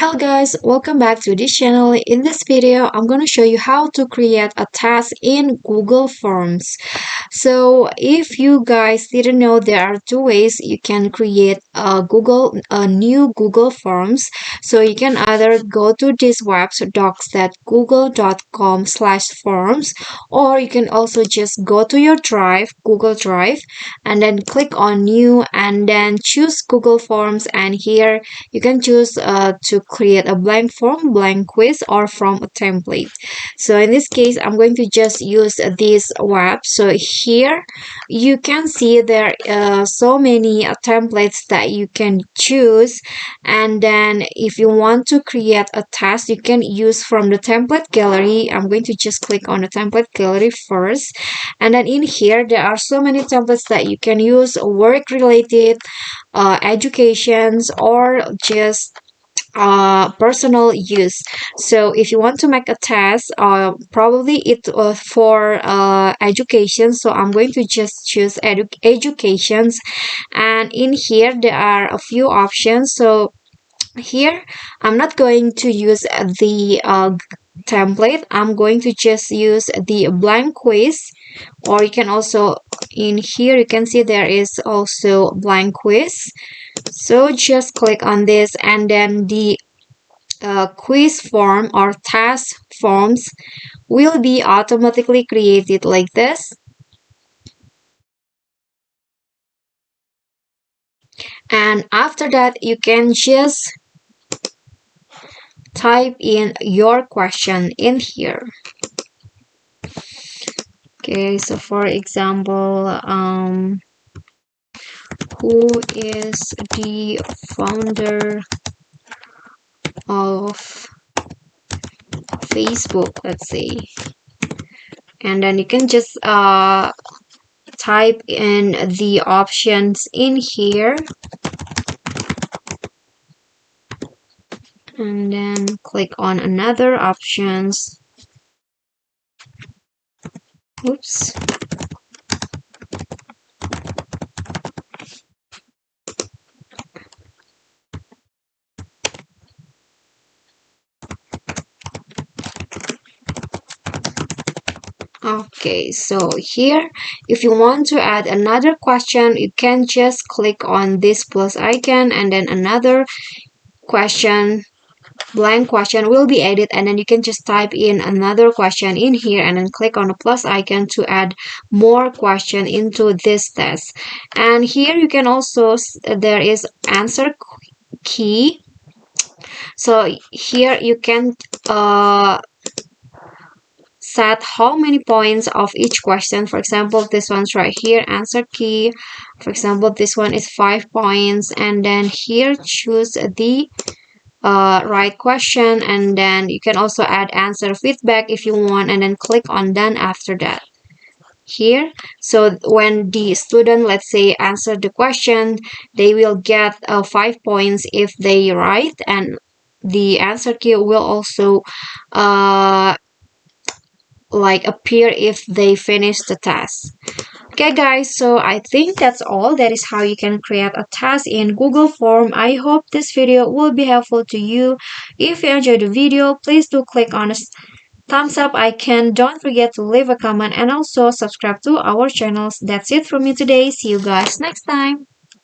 Hello guys, welcome back to this channel. In this video, I'm going to show you how to create a task in Google Forms. So if you guys didn't know, there are two ways you can create a new Google Forms. So you can either go to this website docs.google.com/forms, or you can also just go to your Drive, Google Drive, and then click on new and then choose Google Forms, and here you can choose to create a blank form, blank quiz, or from a template. So in this case, I'm going to just use this web. So here you can see there are so many templates that you can choose, and then if you want to create a task, you can use from the template gallery. I'm going to just click on the template gallery first, and then in here there are so many templates that you can use, work related, educations, or just personal use. So if you want to make a test, probably it for education, so I'm going to just choose educations, and in here there are a few options. So here I'm not going to use the template. I'm going to just use the blank quiz, or you can also, in here you can see there is also blank quiz. So just click on this, and then the quiz form or task forms will be automatically created like this. And after that, you can just type in your question in here. Okay, so for example, who is the founder of Facebook, let's say, and then you can just type in the options in here, and then click on another options. Oops. Okay, so here if you want to add another question, you can just click on this plus icon, and then another question, blank question, will be added, and then you can just type in another question in here and then click on the plus icon to add more question into this test. And here you can also, there is answer key. So here you can set how many points of each question. For example, this one's right here, answer key. For example, this one is 5 points, and then here choose the right question, and then you can also add answer feedback if you want, and then click on done after that here. So when the student, let's say, answer the question, they will get 5 points if they write, and the answer key will also appear if they finish the task. Okay guys, so I think that's all. That is how you can create a task in Google Form. I hope this video will be helpful to you. If you enjoyed the video, please do click on the thumbs up icon. Don't forget to leave a comment and also subscribe to our channels. That's it from me today. See you guys next time.